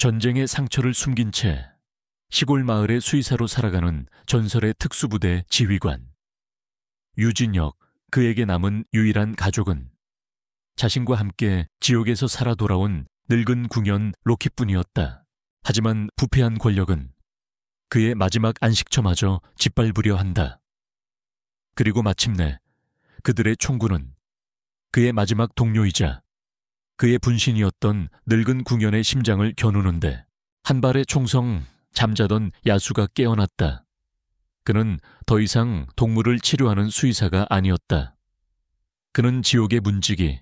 전쟁의 상처를 숨긴 채 시골 마을의 수의사로 살아가는 전설의 특수부대 지휘관. 유진혁, 그에게 남은 유일한 가족은 자신과 함께 지옥에서 살아 돌아온 늙은 궁연 로키뿐이었다. 하지만 부패한 권력은 그의 마지막 안식처마저 짓밟으려 한다. 그리고 마침내 그들의 총구는 그의 마지막 동료이자 그의 분신이었던 늙은 궁연의 심장을 겨누는데 한 발의 총성 잠자던 야수가 깨어났다. 그는 더 이상 동물을 치료하는 수의사가 아니었다. 그는 지옥의 문지기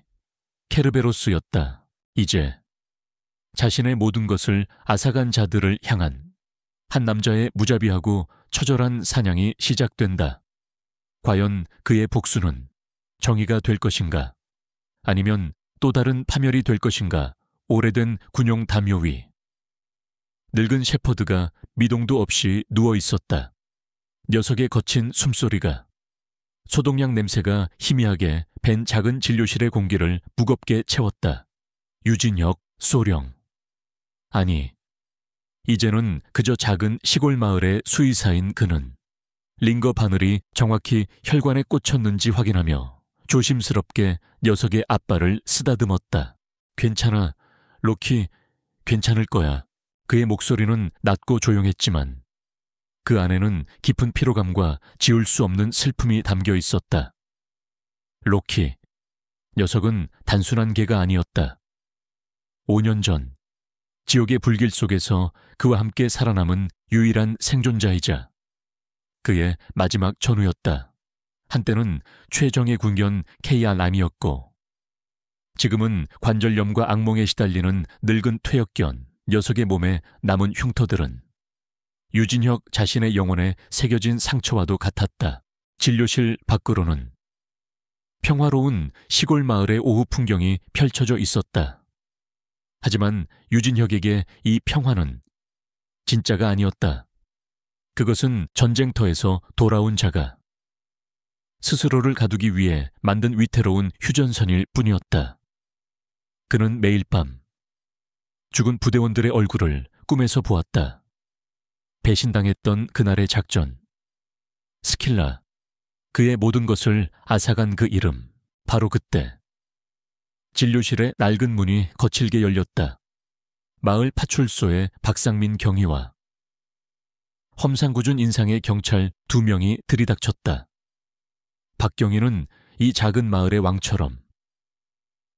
케르베로스였다. 이제 자신의 모든 것을 앗아간 자들을 향한 한 남자의 무자비하고 처절한 사냥이 시작된다. 과연 그의 복수는 정의가 될 것인가? 아니면 또 다른 파멸이 될 것인가? 오래된 군용 담요 위. 늙은 shepherd가 미동도 없이 누워 있었다. 녀석의 거친 숨소리가, 소독약 냄새가 희미하게 밴 작은 진료실의 공기를 무겁게 채웠다. 유진혁, 소령. 아니, 이제는 그저 작은 시골 마을의 수의사인 그는 링거 바늘이 정확히 혈관에 꽂혔는지 확인하며 조심스럽게 녀석의 앞발을 쓰다듬었다. 괜찮아, 로키, 괜찮을 거야. 그의 목소리는 낮고 조용했지만 그 안에는 깊은 피로감과 지울 수 없는 슬픔이 담겨 있었다. 로키, 녀석은 단순한 개가 아니었다. 5년 전, 지옥의 불길 속에서 그와 함께 살아남은 유일한 생존자이자 그의 마지막 전우였다. 한때는 최정예 군견 KR9이었고 지금은 관절염과 악몽에 시달리는 늙은 퇴역견 녀석의 몸에 남은 흉터들은 유진혁 자신의 영혼에 새겨진 상처와도 같았다. 진료실 밖으로는 평화로운 시골 마을의 오후 풍경이 펼쳐져 있었다. 하지만 유진혁에게 이 평화는 진짜가 아니었다. 그것은 전쟁터에서 돌아온 자가 스스로를 가두기 위해 만든 위태로운 휴전선일 뿐이었다. 그는 매일 밤 죽은 부대원들의 얼굴을 꿈에서 보았다. 배신당했던 그날의 작전, 스킬라, 그의 모든 것을 앗아간 그 이름, 바로 그때 진료실의 낡은 문이 거칠게 열렸다. 마을 파출소의 박상민 경위와 험상궂은 인상의 경찰 2명이 들이닥쳤다. 박경희는 이 작은 마을의 왕처럼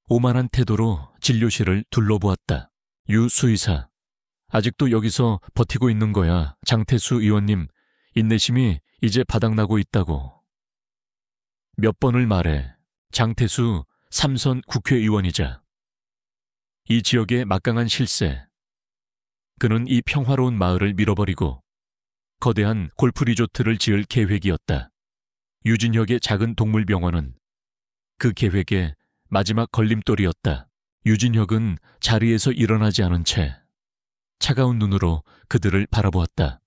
오만한 태도로 진료실을 둘러보았다. 유 수의사, 아직도 여기서 버티고 있는 거야. 장태수 의원님, 인내심이 이제 바닥나고 있다고. 몇 번을 말해. 장태수 3선 국회의원이자 이 지역의 막강한 실세. 그는 이 평화로운 마을을 밀어버리고 거대한 골프 리조트를 지을 계획이었다. 유진혁의 작은 동물병원은 그 계획의 마지막 걸림돌이었다. 유진혁은 자리에서 일어나지 않은 채 차가운 눈으로 그들을 바라보았다.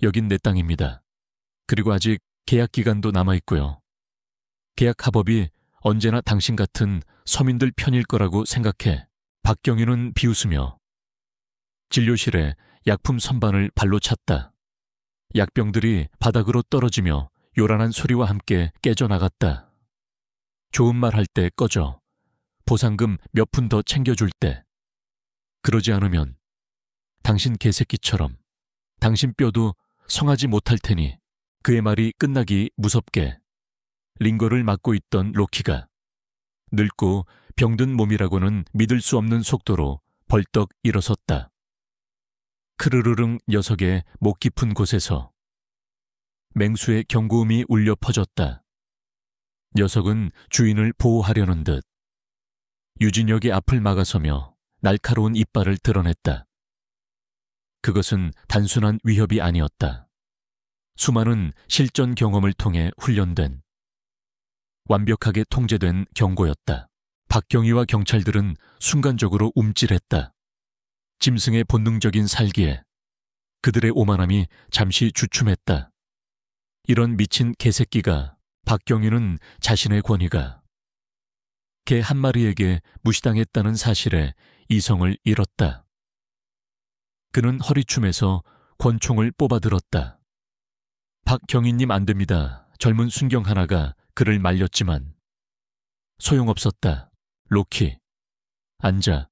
여긴 내 땅입니다. 그리고 아직 계약 기간도 남아있고요. 계약 합법이 언제나 당신 같은 서민들 편일 거라고 생각해. 박경희는 비웃으며 진료실에 약품 선반을 발로 찼다. 약병들이 바닥으로 떨어지며 요란한 소리와 함께 깨져나갔다. 좋은 말 할 때 꺼져. 보상금 몇 푼 더 챙겨줄 때. 그러지 않으면 당신 개새끼처럼 당신 뼈도 성하지 못할 테니. 그의 말이 끝나기 무섭게 링거를 맡고 있던 로키가 늙고 병든 몸이라고는 믿을 수 없는 속도로 벌떡 일어섰다. 크르르릉 녀석의 목 깊은 곳에서 맹수의 경고음이 울려 퍼졌다. 녀석은 주인을 보호하려는 듯 유진혁의 앞을 막아서며 날카로운 이빨을 드러냈다. 그것은 단순한 위협이 아니었다. 수많은 실전 경험을 통해 훈련된 완벽하게 통제된 경고였다. 박경희와 경찰들은 순간적으로 움찔했다. 짐승의 본능적인 살기에 그들의 오만함이 잠시 주춤했다. 이런 미친 개새끼가, 박경희는 자신의 권위가 개 한 마리에게 무시당했다는 사실에 이성을 잃었다. 그는 허리춤에서 권총을 뽑아들었다. 박경희님 안 됩니다. 젊은 순경 하나가 그를 말렸지만 소용없었다. 로키, 앉아.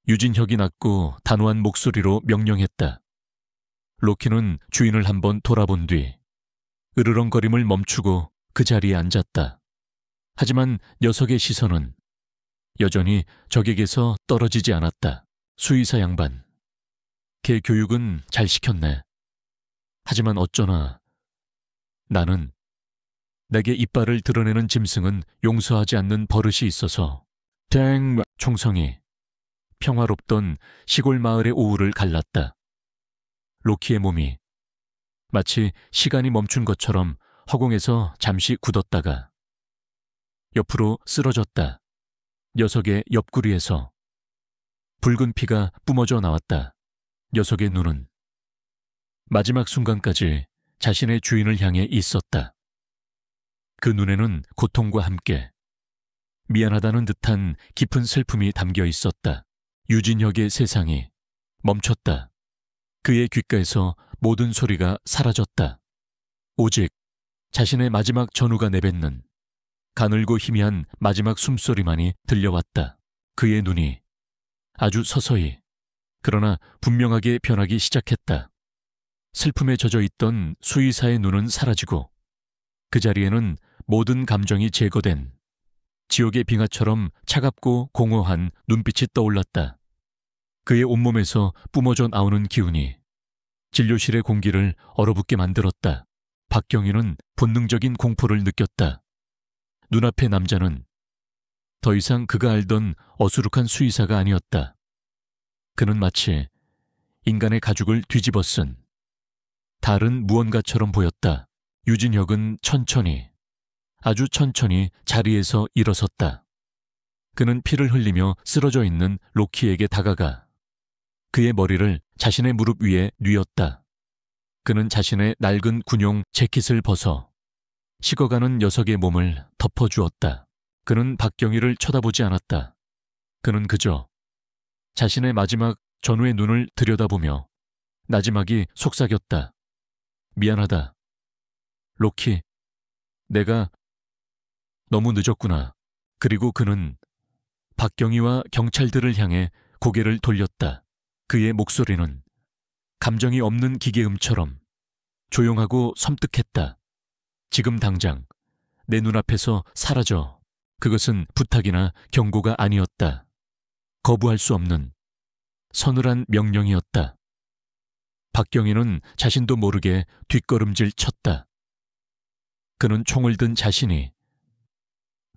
유진혁이 낮고 단호한 목소리로 명령했다. 로키는 주인을 한번 돌아본 뒤 으르렁거림을 멈추고 그 자리에 앉았다. 하지만 녀석의 시선은 여전히 적에게서 떨어지지 않았다. 수의사 양반. 걔 교육은 잘 시켰네. 하지만 어쩌나 나는 내게 이빨을 드러내는 짐승은 용서하지 않는 버릇이 있어서 땡 총성이 평화롭던 시골 마을의 오후를 갈랐다. 로키의 몸이 마치 시간이 멈춘 것처럼 허공에서 잠시 굳었다가 옆으로 쓰러졌다. 녀석의 옆구리에서 붉은 피가 뿜어져 나왔다. 녀석의 눈은 마지막 순간까지 자신의 주인을 향해 있었다. 그 눈에는 고통과 함께 미안하다는 듯한 깊은 슬픔이 담겨 있었다. 유진혁의 세상이 멈췄다. 그의 귓가에서 모든 소리가 사라졌다. 오직 자신의 마지막 전우가 내뱉는 가늘고 희미한 마지막 숨소리만이 들려왔다. 그의 눈이 아주 서서히 그러나 분명하게 변하기 시작했다. 슬픔에 젖어 있던 수의사의 눈은 사라지고 그 자리에는 모든 감정이 제거된 지옥의 빙하처럼 차갑고 공허한 눈빛이 떠올랐다. 그의 온몸에서 뿜어져 나오는 기운이 진료실의 공기를 얼어붙게 만들었다. 박경희는 본능적인 공포를 느꼈다. 눈앞의 남자는 더 이상 그가 알던 어수룩한 수의사가 아니었다. 그는 마치 인간의 가죽을 뒤집어 쓴 다른 무언가처럼 보였다. 유진혁은 천천히, 아주 천천히 자리에서 일어섰다. 그는 피를 흘리며 쓰러져 있는 로키에게 다가가 그의 머리를 자신의 무릎 위에 뉘었다. 그는 자신의 낡은 군용 재킷을 벗어 식어가는 녀석의 몸을 덮어주었다. 그는 박경희를 쳐다보지 않았다. 그는 그저 자신의 마지막 전우의 눈을 들여다보며 나지막이 속삭였다. 미안하다. 로키, 내가 너무 늦었구나. 그리고 그는 박경희와 경찰들을 향해 고개를 돌렸다. 그의 목소리는 감정이 없는 기계음처럼 조용하고 섬뜩했다. 지금 당장 내 눈앞에서 사라져. 그것은 부탁이나 경고가 아니었다. 거부할 수 없는 서늘한 명령이었다. 박경희는 자신도 모르게 뒷걸음질 쳤다. 그는 총을 든 자신이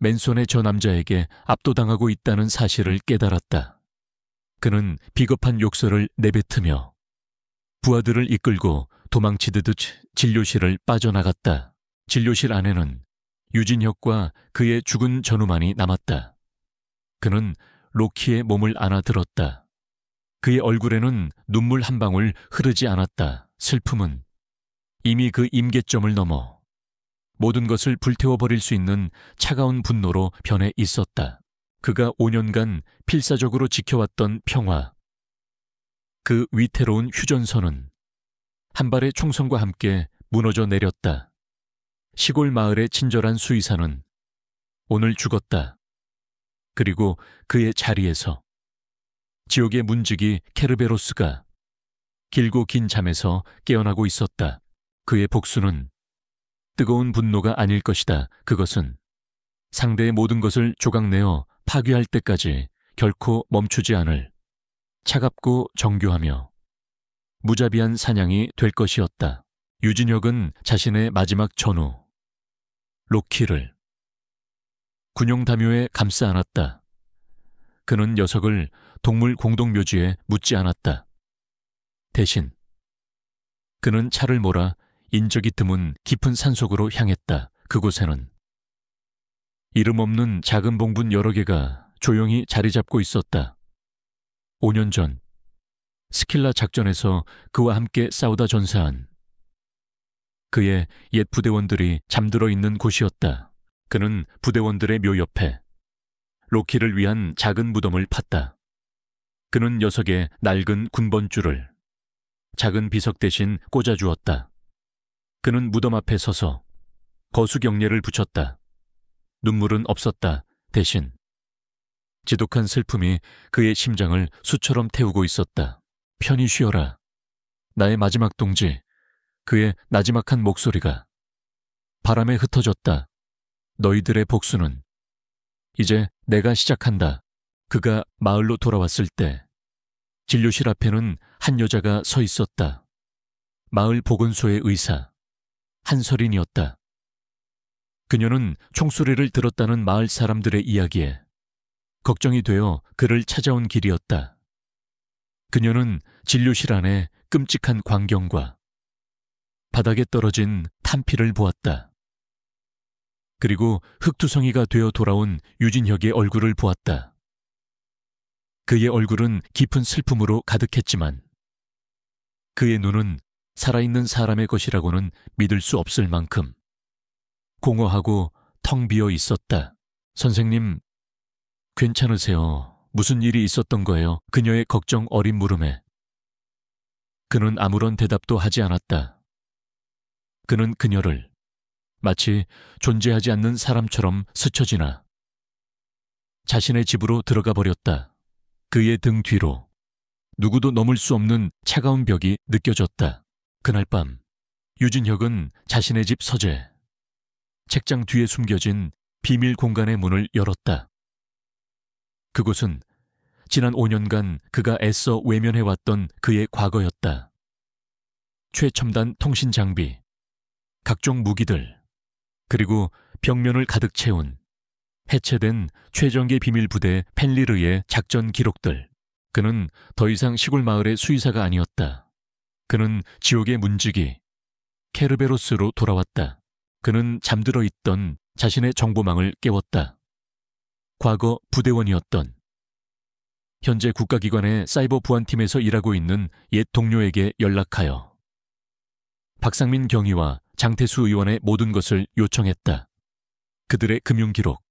맨손의 저 남자에게 압도당하고 있다는 사실을 깨달았다. 그는 비겁한 욕설을 내뱉으며 부하들을 이끌고 도망치듯 진료실을 빠져나갔다. 진료실 안에는 유진혁과 그의 죽은 전우만이 남았다. 그는 로키의 몸을 안아들었다. 그의 얼굴에는 눈물 한 방울 흐르지 않았다. 슬픔은 이미 그 임계점을 넘어 모든 것을 불태워버릴 수 있는 차가운 분노로 변해 있었다. 그가 5년간 필사적으로 지켜왔던 평화, 그 위태로운 휴전선은 한 발의 총성과 함께 무너져 내렸다. 시골 마을의 친절한 수의사는 오늘 죽었다. 그리고 그의 자리에서 지옥의 문지기 케르베로스가 길고 긴 잠에서 깨어나고 있었다. 그의 복수는 뜨거운 분노가 아닐 것이다. 그것은 상대의 모든 것을 조각내어 파괴할 때까지 결코 멈추지 않을 차갑고 정교하며 무자비한 사냥이 될 것이었다. 유진혁은 자신의 마지막 전우 로키를 군용 담요에 감싸 안았다. 그는 녀석을 동물 공동묘지에 묻지 않았다. 대신 그는 차를 몰아 인적이 드문 깊은 산속으로 향했다. 그곳에는 이름 없는 작은 봉분 여러 개가 조용히 자리 잡고 있었다. 5년 전 스킬라 작전에서 그와 함께 싸우다 전사한 그의 옛 부대원들이 잠들어 있는 곳이었다. 그는 부대원들의 묘 옆에 로키를 위한 작은 무덤을 팠다. 그는 녀석의 낡은 군번줄을 작은 비석 대신 꽂아주었다. 그는 무덤 앞에 서서 거수경례를 붙였다. 눈물은 없었다. 대신 지독한 슬픔이 그의 심장을 수처럼 태우고 있었다. 편히 쉬어라. 나의 마지막 동지. 그의 나지막한 목소리가 바람에 흩어졌다. 너희들의 복수는 이제 내가 시작한다. 그가 마을로 돌아왔을 때 진료실 앞에는 한 여자가 서 있었다. 마을 보건소의 의사 한설인이었다. 그녀는 총소리를 들었다는 마을 사람들의 이야기에 걱정이 되어 그를 찾아온 길이었다. 그녀는 진료실 안에 끔찍한 광경과 바닥에 떨어진 탄피를 보았다. 그리고 흑투성이가 되어 돌아온 유진혁의 얼굴을 보았다. 그의 얼굴은 깊은 슬픔으로 가득했지만 그의 눈은 살아있는 사람의 것이라고는 믿을 수 없을 만큼 공허하고 텅 비어 있었다. 선생님, 괜찮으세요? 무슨 일이 있었던 거예요? 그녀의 걱정 어린 물음에 그는 아무런 대답도 하지 않았다. 그는 그녀를 마치 존재하지 않는 사람처럼 스쳐 지나 자신의 집으로 들어가 버렸다. 그의 등 뒤로 누구도 넘을 수 없는 차가운 벽이 느껴졌다. 그날 밤 유진혁은 자신의 집 서재 책장 뒤에 숨겨진 비밀 공간의 문을 열었다. 그곳은 지난 5년간 그가 애써 외면해왔던 그의 과거였다. 최첨단 통신 장비, 각종 무기들, 그리고 벽면을 가득 채운 해체된 최정예 비밀 부대 펜리르의 작전 기록들. 그는 더 이상 시골 마을의 수의사가 아니었다. 그는 지옥의 문지기 케르베로스로 돌아왔다. 그는 잠들어 있던 자신의 정보망을 깨웠다. 과거 부대원이었던, 현재 국가기관의 사이버 보안팀에서 일하고 있는 옛 동료에게 연락하여 박상민 경위와 장태수 의원의 모든 것을 요청했다. 그들의 금융기록,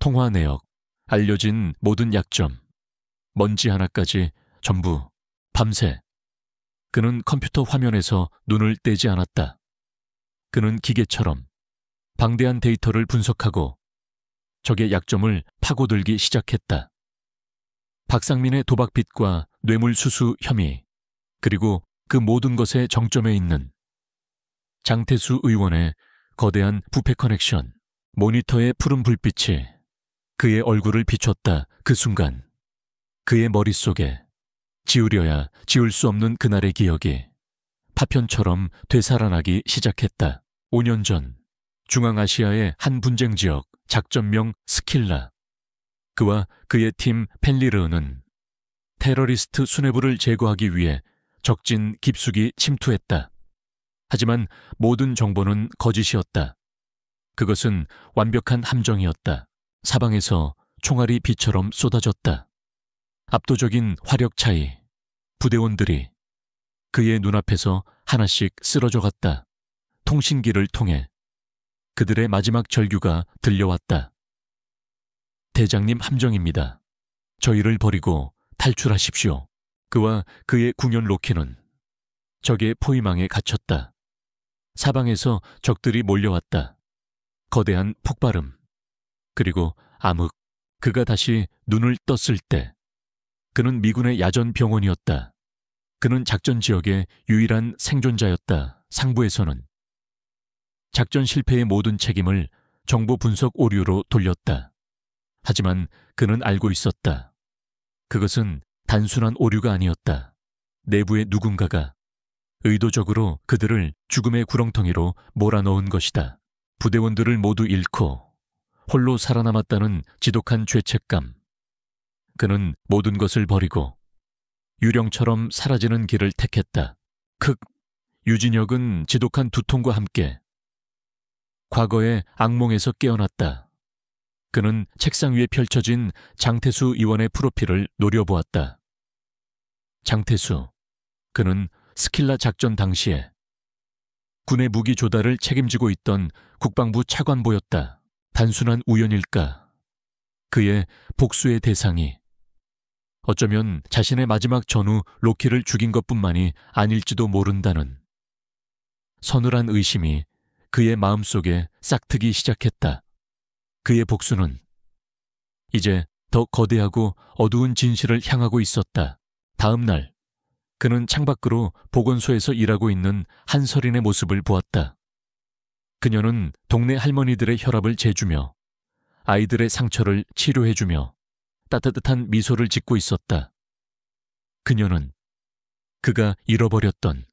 통화 내역, 알려진 모든 약점, 먼지 하나까지 전부 밤새. 그는 컴퓨터 화면에서 눈을 떼지 않았다. 그는 기계처럼 방대한 데이터를 분석하고 적의 약점을 파고들기 시작했다. 박상민의 도박빚과 뇌물수수 혐의, 그리고 그 모든 것의 정점에 있는 장태수 의원의 거대한 부패 커넥션. 모니터의 푸른 불빛이 그의 얼굴을 비췄다. 그 순간 그의 머릿속에 지우려야 지울 수 없는 그날의 기억이 파편처럼 되살아나기 시작했다. 5년 전 중앙아시아의 한 분쟁 지역 작전명 스킬라. 그와 그의 팀 펜리르는 테러리스트 수뇌부를 제거하기 위해 적진 깊숙이 침투했다. 하지만 모든 정보는 거짓이었다. 그것은 완벽한 함정이었다. 사방에서 총알이 비처럼 쏟아졌다. 압도적인 화력 차이, 부대원들이 그의 눈앞에서 하나씩 쓰러져갔다. 통신기를 통해 그들의 마지막 절규가 들려왔다. 대장님 함정입니다. 저희를 버리고 탈출하십시오. 그와 그의 궁연 로키는 적의 포위망에 갇혔다. 사방에서 적들이 몰려왔다. 거대한 폭발음, 그리고 암흑. 그가 다시 눈을 떴을 때 그는 미군의 야전 병원이었다. 그는 작전 지역의 유일한 생존자였다. 상부에서는 작전 실패의 모든 책임을 정보 분석 오류로 돌렸다. 하지만 그는 알고 있었다. 그것은 단순한 오류가 아니었다. 내부의 누군가가 의도적으로 그들을 죽음의 구렁텅이로 몰아넣은 것이다. 부대원들을 모두 잃고 홀로 살아남았다는 지독한 죄책감. 그는 모든 것을 버리고 유령처럼 사라지는 길을 택했다. 유진혁은 지독한 두통과 함께 과거의 악몽에서 깨어났다. 그는 책상 위에 펼쳐진 장태수 의원의 프로필을 노려보았다. 장태수, 그는 스킬라 작전 당시에 군의 무기 조달을 책임지고 있던 국방부 차관보였다. 단순한 우연일까? 그의 복수의 대상이 어쩌면 자신의 마지막 전우 로키를 죽인 것뿐만이 아닐지도 모른다는 서늘한 의심이 그의 마음속에 싹트기 시작했다. 그의 복수는 이제 더 거대하고 어두운 진실을 향하고 있었다. 다음 날 그는 창밖으로 보건소에서 일하고 있는 한설인의 모습을 보았다. 그녀는 동네 할머니들의 혈압을 재주며 아이들의 상처를 치료해주며 따뜻한 미소를 짓고 있었다. 그녀는 그가 잃어버렸던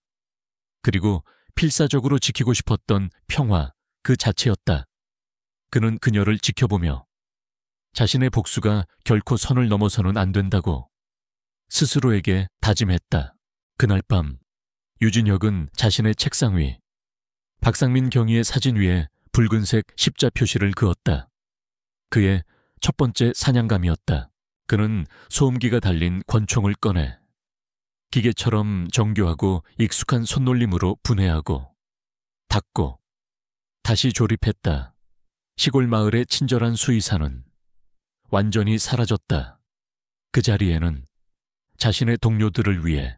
그리고 필사적으로 지키고 싶었던 평화 그 자체였다. 그는 그녀를 지켜보며 자신의 복수가 결코 선을 넘어서는 안 된다고 스스로에게 다짐했다. 그날 밤 유진혁은 자신의 책상 위 박상민 경위의 사진 위에 붉은색 십자 표시를 그었다. 그의 첫 번째 사냥감이었다. 그는 소음기가 달린 권총을 꺼내 기계처럼 정교하고 익숙한 손놀림으로 분해하고 닫고 다시 조립했다. 시골 마을의 친절한 수의사는 완전히 사라졌다. 그 자리에는 자신의 동료들을 위해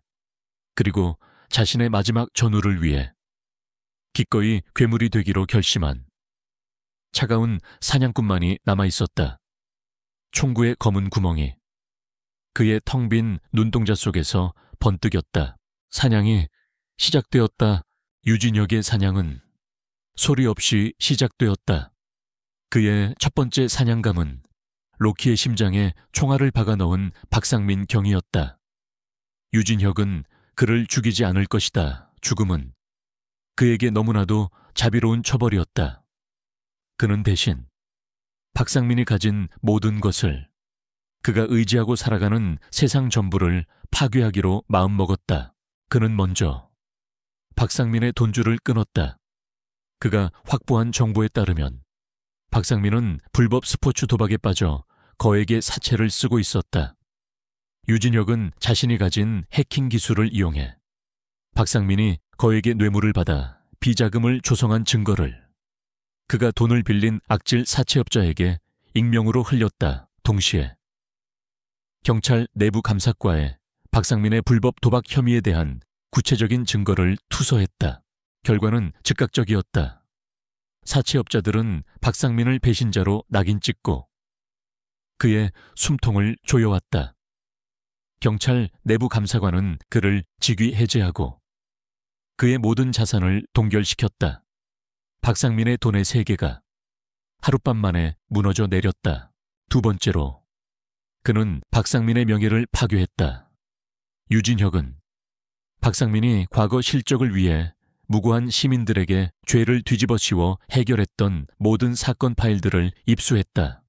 그리고 자신의 마지막 전우를 위해 기꺼이 괴물이 되기로 결심한 차가운 사냥꾼만이 남아있었다. 총구의 검은 구멍이 그의 텅 빈 눈동자 속에서 번뜩였다. 사냥이 시작되었다. 유진혁의 사냥은 소리 없이 시작되었다. 그의 첫 번째 사냥감은 로키의 심장에 총알을 박아 넣은 박상민 경이었다. 유진혁은 그를 죽이지 않을 것이다. 죽음은 그에게 너무나도 자비로운 처벌이었다. 그는 대신 박상민이 가진 모든 것을 그가 의지하고 살아가는 세상 전부를 파괴하기로 마음먹었다. 그는 먼저 박상민의 돈줄을 끊었다. 그가 확보한 정보에 따르면 박상민은 불법 스포츠 도박에 빠져 거액의 사채를 쓰고 있었다. 유진혁은 자신이 가진 해킹 기술을 이용해 박상민이 거액의 뇌물을 받아 비자금을 조성한 증거를 그가 돈을 빌린 악질 사채업자에게 익명으로 흘렸다. 동시에 경찰 내부 감사과에 박상민의 불법 도박 혐의에 대한 구체적인 증거를 투서했다. 결과는 즉각적이었다. 사채업자들은 박상민을 배신자로 낙인 찍고 그의 숨통을 조여왔다. 경찰 내부 감사관은 그를 직위 해제하고 그의 모든 자산을 동결시켰다. 박상민의 돈의 세계가 하룻밤 만에 무너져 내렸다. 두 번째로 그는 박상민의 명예를 파괴했다. 유진혁은 박상민이 과거 실적을 위해 무고한 시민들에게 죄를 뒤집어 씌워 해결했던 모든 사건 파일들을 입수했다.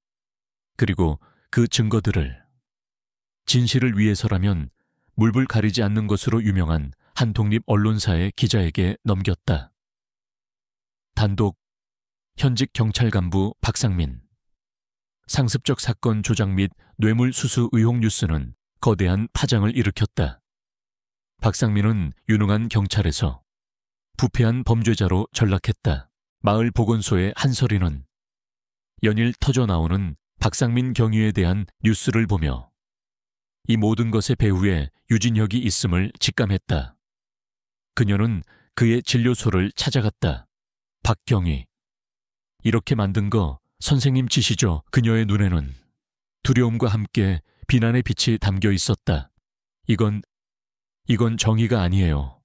그리고 그 증거들을 진실을 위해서라면 물불 가리지 않는 것으로 유명한 한 독립 언론사의 기자에게 넘겼다. 단독 현직 경찰 간부 박상민 상습적 사건 조작 및 뇌물 수수 의혹 뉴스는 거대한 파장을 일으켰다. 박상민은 유능한 경찰에서 부패한 범죄자로 전락했다. 마을 보건소의 한설이는 연일 터져나오는 박상민 경위에 대한 뉴스를 보며 이 모든 것의 배후에 유진혁이 있음을 직감했다. 그녀는 그의 진료소를 찾아갔다. 박경희. 이렇게 만든 거 선생님 짓이죠. 그녀의 눈에는 두려움과 함께 비난의 빛이 담겨 있었다. 이건 정의가 아니에요.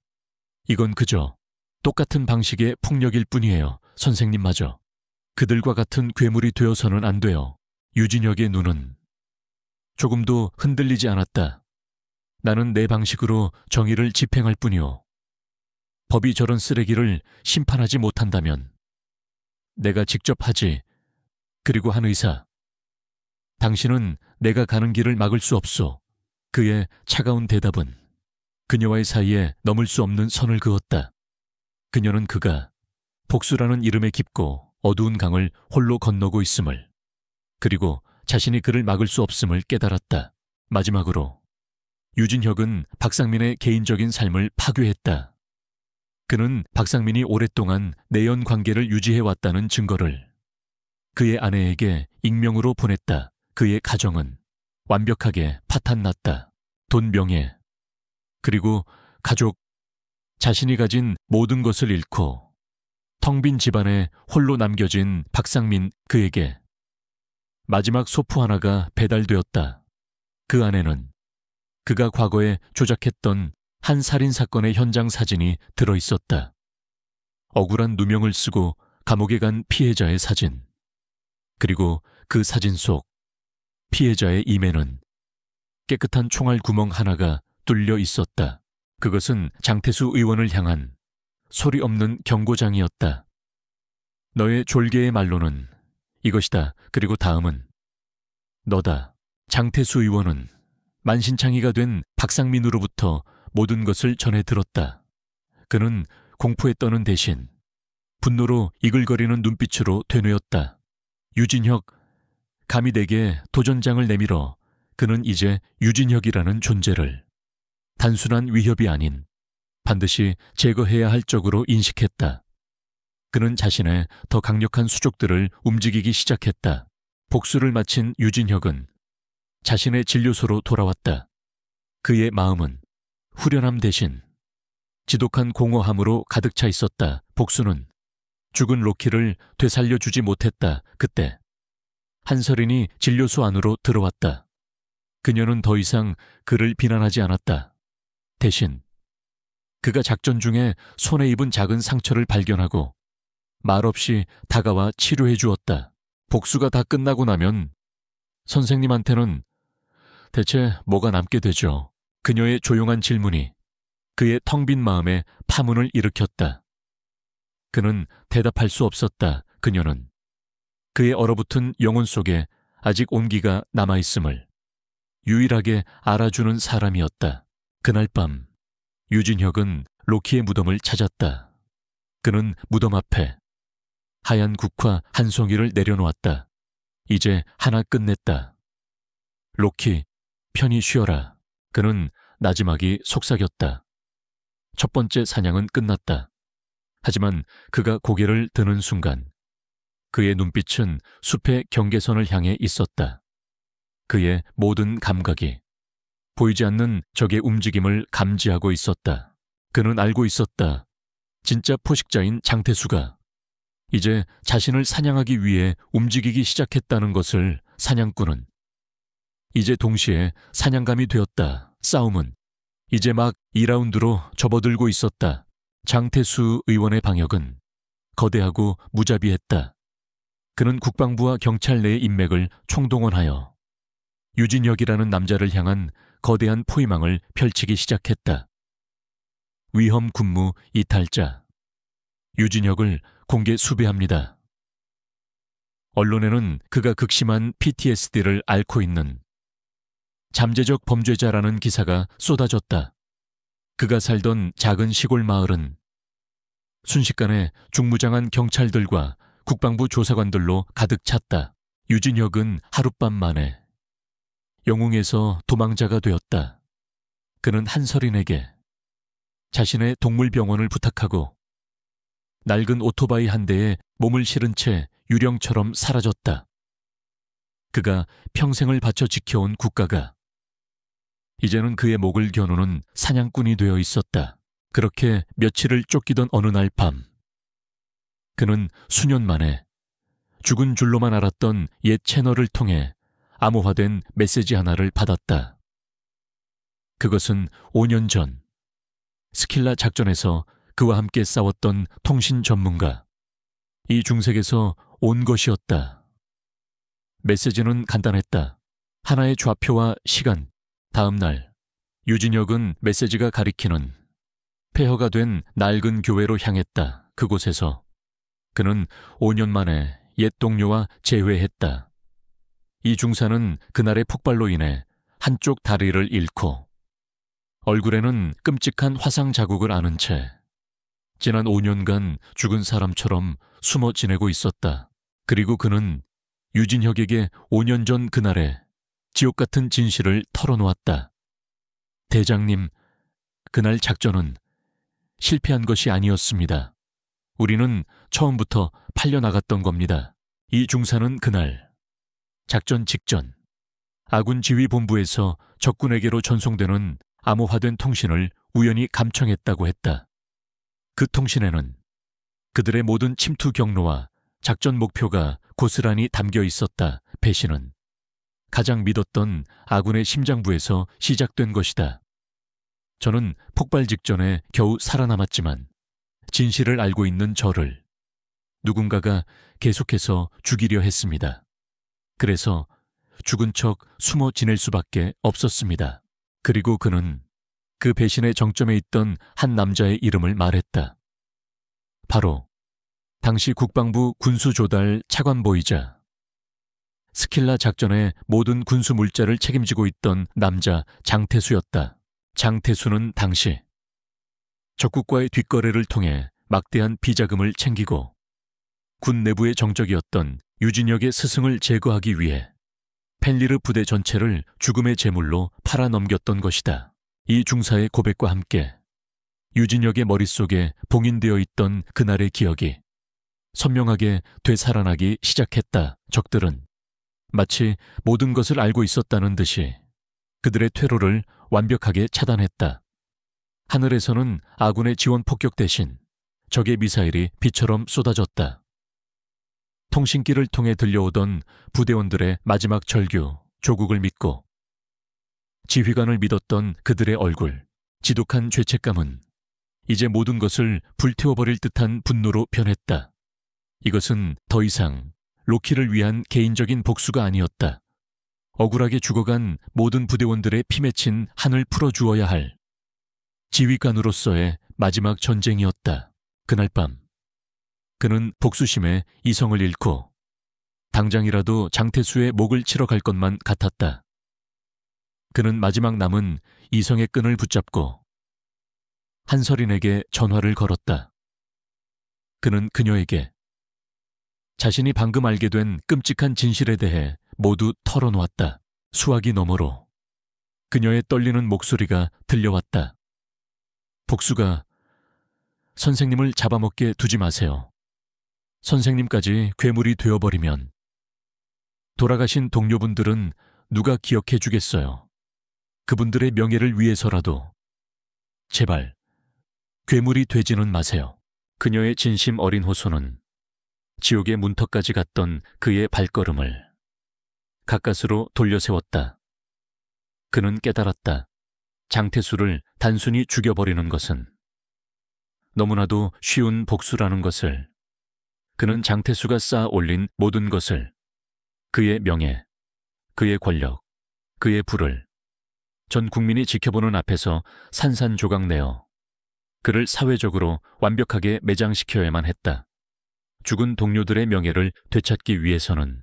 이건 그저 똑같은 방식의 폭력일 뿐이에요. 선생님마저. 그들과 같은 괴물이 되어서는 안 돼요. 유진혁의 눈은 조금도 흔들리지 않았다. 나는 내 방식으로 정의를 집행할 뿐이요. 법이 저런 쓰레기를 심판하지 못한다면 내가 직접 하지. 그리고 한 의사. 당신은 내가 가는 길을 막을 수 없소. 그의 차가운 대답은 그녀와의 사이에 넘을 수 없는 선을 그었다. 그녀는 그가 복수라는 이름의 깊고 어두운 강을 홀로 건너고 있음을, 그리고 자신이 그를 막을 수 없음을 깨달았다. 마지막으로 유진혁은 박상민의 개인적인 삶을 파괴했다. 그는 박상민이 오랫동안 내연 관계를 유지해왔다는 증거를 그의 아내에게 익명으로 보냈다. 그의 가정은 완벽하게 파탄났다. 돈, 명예, 그리고 가족, 자신이 가진 모든 것을 잃고 텅 빈 집안에 홀로 남겨진 박상민 그에게 마지막 소포 하나가 배달되었다. 그 안에는 그가 과거에 조작했던 한 살인사건의 현장 사진이 들어있었다. 억울한 누명을 쓰고 감옥에 간 피해자의 사진. 그리고 그 사진 속 피해자의 임에는 깨끗한 총알 구멍 하나가 뚫려 있었다. 그것은 장태수 의원을 향한 소리 없는 경고장이었다. 너의 졸개의 말로는 이것이다. 그리고 다음은 너다. 장태수 의원은 만신창이가 된 박상민으로부터 모든 것을 전해 들었다. 그는 공포에 떠는 대신 분노로 이글거리는 눈빛으로 되뇌었다. 유진혁, 감히 내게 도전장을 내밀어 그는 이제 유진혁이라는 존재를 단순한 위협이 아닌 반드시 제거해야 할 쪽으로 인식했다. 그는 자신의 더 강력한 수족들을 움직이기 시작했다. 복수를 마친 유진혁은 자신의 진료소로 돌아왔다. 그의 마음은 후련함 대신 지독한 공허함으로 가득 차 있었다. 복수는 죽은 로키를 되살려주지 못했다. 그때 한서린이 진료소 안으로 들어왔다. 그녀는 더 이상 그를 비난하지 않았다. 대신 그가 작전 중에 손에 입은 작은 상처를 발견하고 말없이 다가와 치료해 주었다. 복수가 다 끝나고 나면 선생님한테는 대체 뭐가 남게 되죠? 그녀의 조용한 질문이 그의 텅 빈 마음에 파문을 일으켰다. 그는 대답할 수 없었다. 그녀는 그의 얼어붙은 영혼 속에 아직 온기가 남아있음을 유일하게 알아주는 사람이었다. 그날 밤 유진혁은 로키의 무덤을 찾았다. 그는 무덤 앞에 하얀 국화 한 송이를 내려놓았다. 이제 하나 끝냈다. 로키, 편히 쉬어라. 그는 나지막이 속삭였다. 첫 번째 사냥은 끝났다. 하지만 그가 고개를 드는 순간 그의 눈빛은 숲의 경계선을 향해 있었다. 그의 모든 감각이 보이지 않는 적의 움직임을 감지하고 있었다. 그는 알고 있었다. 진짜 포식자인 장태수가 이제 자신을 사냥하기 위해 움직이기 시작했다는 것을. 사냥꾼은 이제 동시에 사냥감이 되었다. 싸움은 이제 막 2라운드로 접어들고 있었다. 장태수 의원의 방역은 거대하고 무자비했다. 그는 국방부와 경찰 내의 인맥을 총동원하여 유진혁이라는 남자를 향한 거대한 포위망을 펼치기 시작했다. 위험 군무 이탈자. 유진혁을 공개 수배합니다. 언론에는 그가 극심한 PTSD를 앓고 있는 잠재적 범죄자라는 기사가 쏟아졌다. 그가 살던 작은 시골 마을은 순식간에 중무장한 경찰들과 국방부 조사관들로 가득 찼다. 유진혁은 하룻밤 만에 영웅에서 도망자가 되었다. 그는 한서린에게 자신의 동물병원을 부탁하고 낡은 오토바이 한 대에 몸을 실은 채 유령처럼 사라졌다. 그가 평생을 바쳐 지켜온 국가가 이제는 그의 목을 겨누는 사냥꾼이 되어 있었다. 그렇게 며칠을 쫓기던 어느 날 밤, 그는 수년 만에 죽은 줄로만 알았던 옛 채널을 통해 암호화된 메시지 하나를 받았다. 그것은 5년 전 스킬라 작전에서 그와 함께 싸웠던 통신 전문가 이중색에서 온 것이었다. 메시지는 간단했다. 하나의 좌표와 시간. 다음 날 유진혁은 메시지가 가리키는 폐허가 된 낡은 교회로 향했다. 그곳에서 그는 5년 만에 옛 동료와 재회했다. 이 중사는 그날의 폭발로 인해 한쪽 다리를 잃고 얼굴에는 끔찍한 화상 자국을 아는 채 지난 5년간 죽은 사람처럼 숨어 지내고 있었다. 그리고 그는 유진혁에게 5년 전 그날의 지옥 같은 진실을 털어놓았다. 대장님, 그날 작전은 실패한 것이 아니었습니다. 우리는 처음부터 팔려나갔던 겁니다. 이 중사는 그날 작전 직전 아군 지휘본부에서 적군에게로 전송되는 암호화된 통신을 우연히 감청했다고 했다. 그 통신에는 그들의 모든 침투 경로와 작전 목표가 고스란히 담겨 있었다. 배신은 가장 믿었던 아군의 심장부에서 시작된 것이다. 저는 폭발 직전에 겨우 살아남았지만 진실을 알고 있는 저를 누군가가 계속해서 죽이려 했습니다. 그래서 죽은 척 숨어 지낼 수밖에 없었습니다. 그리고 그는 그 배신의 정점에 있던 한 남자의 이름을 말했다. 바로 당시 국방부 군수조달 차관보이자 스킬라 작전의 모든 군수 물자를 책임지고 있던 남자 장태수였다. 장태수는 당시 적국과의 뒷거래를 통해 막대한 비자금을 챙기고 군 내부의 정적이었던 유진혁의 스승을 제거하기 위해 펜리르 부대 전체를 죽음의 제물로 팔아넘겼던 것이다. 이 중사의 고백과 함께 유진혁의 머릿속에 봉인되어 있던 그날의 기억이 선명하게 되살아나기 시작했다. 적들은 마치 모든 것을 알고 있었다는 듯이 그들의 퇴로를 완벽하게 차단했다. 하늘에서는 아군의 지원 폭격 대신 적의 미사일이 비처럼 쏟아졌다. 통신기를 통해 들려오던 부대원들의 마지막 절규, 조국을 믿고 지휘관을 믿었던 그들의 얼굴, 지독한 죄책감은 이제 모든 것을 불태워버릴 듯한 분노로 변했다. 이것은 더 이상 로키를 위한 개인적인 복수가 아니었다. 억울하게 죽어간 모든 부대원들의 피 맺힌 한을 풀어주어야 할 지휘관으로서의 마지막 전쟁이었다. 그날 밤 그는 복수심에 이성을 잃고 당장이라도 장태수의 목을 치러 갈 것만 같았다. 그는 마지막 남은 이성의 끈을 붙잡고 한설인에게 전화를 걸었다. 그는 그녀에게 자신이 방금 알게 된 끔찍한 진실에 대해 모두 털어놓았다. 수화기 너머로 그녀의 떨리는 목소리가 들려왔다. 복수가 선생님을 잡아먹게 두지 마세요. 선생님까지 괴물이 되어버리면 돌아가신 동료분들은 누가 기억해 주겠어요. 그분들의 명예를 위해서라도 제발 괴물이 되지는 마세요. 그녀의 진심 어린 호소는 지옥의 문턱까지 갔던 그의 발걸음을 가까스로 돌려세웠다. 그는 깨달았다. 장태수를 단순히 죽여버리는 것은 너무나도 쉬운 복수라는 것을. 그는 장태수가 쌓아 올린 모든 것을, 그의 명예, 그의 권력, 그의 부를 전 국민이 지켜보는 앞에서 산산조각내어 그를 사회적으로 완벽하게 매장시켜야만 했다. 죽은 동료들의 명예를 되찾기 위해서는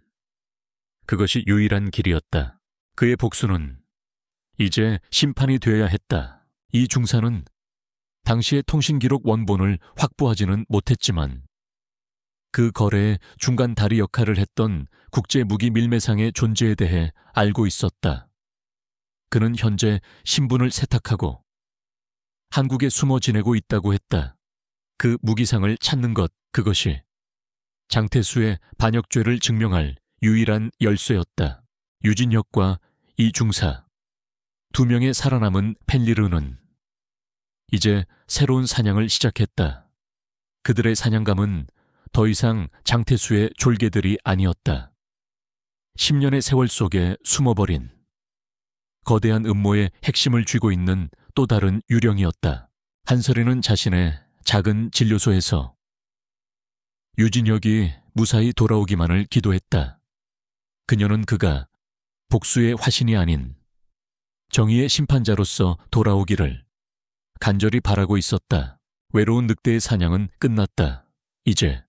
그것이 유일한 길이었다. 그의 복수는 이제 심판이 되어야 했다. 이 중사는 당시의 통신기록 원본을 확보하지는 못했지만 그 거래의 중간 다리 역할을 했던 국제무기밀매상의 존재에 대해 알고 있었다. 그는 현재 신분을 세탁하고 한국에 숨어 지내고 있다고 했다. 그 무기상을 찾는 것, 그것이 장태수의 반역죄를 증명할 유일한 열쇠였다. 유진혁과 이 중사, 두 명의 살아남은 펜리르는 이제 새로운 사냥을 시작했다. 그들의 사냥감은 더 이상 장태수의 졸개들이 아니었다. 10년의 세월 속에 숨어버린 거대한 음모의 핵심을 쥐고 있는 또 다른 유령이었다. 한설이는 자신의 작은 진료소에서 유진혁이 무사히 돌아오기만을 기도했다. 그녀는 그가 복수의 화신이 아닌 정의의 심판자로서 돌아오기를 간절히 바라고 있었다. 외로운 늑대의 사냥은 끝났다. 이제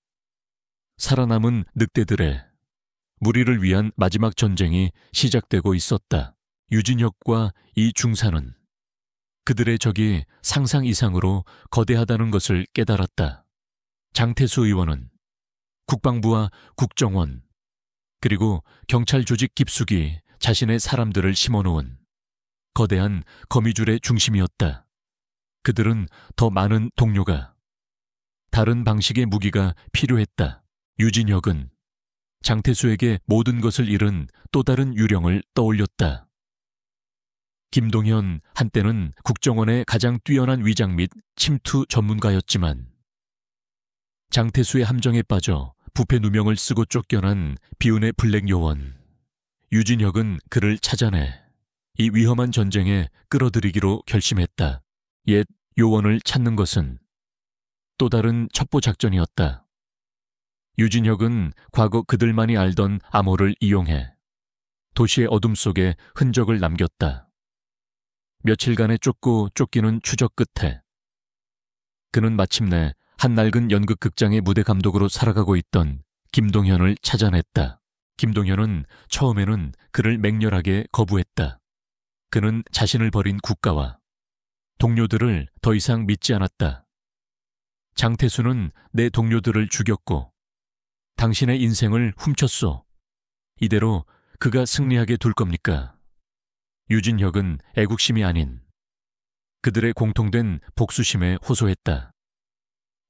살아남은 늑대들의 무리를 위한 마지막 전쟁이 시작되고 있었다. 유진혁과 이 중사는 그들의 적이 상상 이상으로 거대하다는 것을 깨달았다. 장태수 의원은 국방부와 국정원 그리고 경찰 조직 깊숙이 자신의 사람들을 심어놓은 거대한 거미줄의 중심이었다. 그들은 더 많은 동료가, 다른 방식의 무기가 필요했다. 유진혁은 장태수에게 모든 것을 잃은 또 다른 유령을 떠올렸다. 김동현 한때는 국정원의 가장 뛰어난 위장 및 침투 전문가였지만 장태수의 함정에 빠져 부패 누명을 쓰고 쫓겨난 비운의 블랙 요원 유진혁은 그를 찾아내 이 위험한 전쟁에 끌어들이기로 결심했다. 옛 요원을 찾는 것은 또 다른 첩보 작전이었다. 유진혁은 과거 그들만이 알던 암호를 이용해 도시의 어둠 속에 흔적을 남겼다. 며칠간의 쫓고 쫓기는 추적 끝에 그는 마침내 한 낡은 연극극장의 무대 감독으로 살아가고 있던 김동현을 찾아냈다. 김동현은 처음에는 그를 맹렬하게 거부했다. 그는 자신을 버린 국가와 동료들을 더 이상 믿지 않았다. 장태수는 내 동료들을 죽였고 당신의 인생을 훔쳤소. 이대로 그가 승리하게 둘 겁니까? 유진혁은 애국심이 아닌 그들의 공통된 복수심에 호소했다.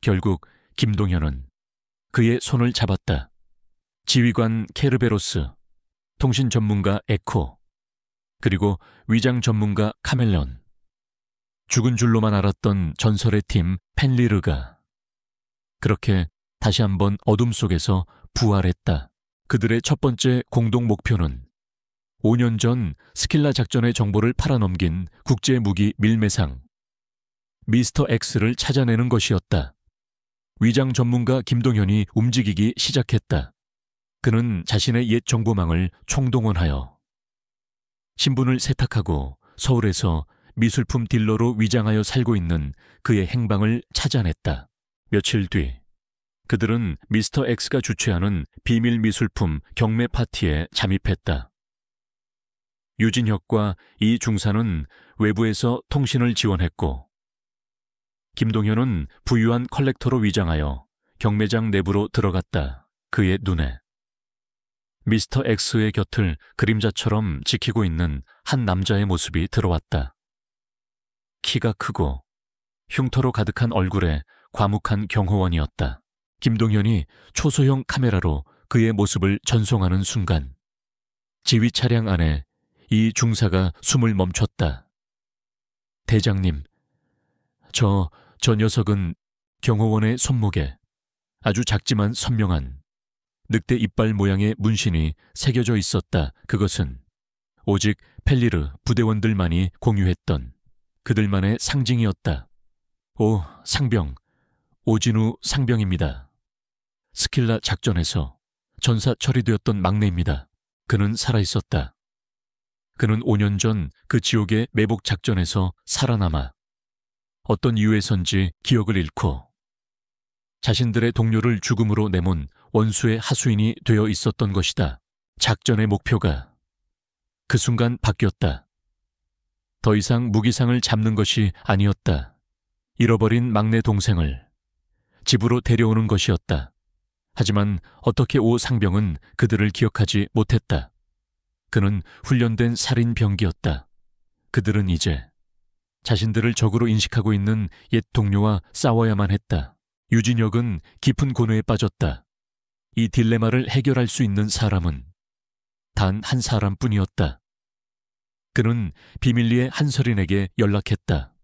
결국 김동현은 그의 손을 잡았다. 지휘관 케르베로스, 통신 전문가 에코, 그리고 위장 전문가 카멜론, 죽은 줄로만 알았던 전설의 팀 펜리르가 그렇게 다시 한번 어둠 속에서 부활했다. 그들의 첫 번째 공동 목표는 5년 전 스킬라 작전의 정보를 팔아넘긴 국제무기 밀매상 미스터 X를 찾아내는 것이었다. 위장 전문가 김동현이 움직이기 시작했다. 그는 자신의 옛 정보망을 총동원하여 신분을 세탁하고 서울에서 미술품 딜러로 위장하여 살고 있는 그의 행방을 찾아냈다. 며칠 뒤 그들은 미스터 X가 주최하는 비밀 미술품 경매 파티에 잠입했다. 유진혁과 이 중사는 외부에서 통신을 지원했고 김동현은 부유한 컬렉터로 위장하여 경매장 내부로 들어갔다. 그의 눈에 미스터 X의 곁을 그림자처럼 지키고 있는 한 남자의 모습이 들어왔다. 키가 크고 흉터로 가득한 얼굴에 과묵한 경호원이었다. 김동현이 초소형 카메라로 그의 모습을 전송하는 순간 지휘 차량 안에 이 중사가 숨을 멈췄다. 대장님, 저 녀석은 경호원의 손목에 아주 작지만 선명한 늑대 이빨 모양의 문신이 새겨져 있었다. 그것은 오직 펠리르 부대원들만이 공유했던 그들만의 상징이었다. 오, 상병, 오진우 상병입니다. 스킬라 작전에서 전사 처리되었던 막내입니다. 그는 살아있었다. 그는 5년 전 그 지옥의 매복 작전에서 살아남아 어떤 이유에선지 기억을 잃고 자신들의 동료를 죽음으로 내몬 원수의 하수인이 되어 있었던 것이다. 작전의 목표가 그 순간 바뀌었다. 더 이상 무기상을 잡는 것이 아니었다. 잃어버린 막내 동생을 집으로 데려오는 것이었다. 하지만 어떻게 오 상병은 그들을 기억하지 못했다. 그는 훈련된 살인병기였다. 그들은 이제 자신들을 적으로 인식하고 있는 옛 동료와 싸워야만 했다. 유진혁은 깊은 고뇌에 빠졌다. 이 딜레마를 해결할 수 있는 사람은 단 한 사람뿐이었다. 그는 비밀리에 한설인에게 연락했다.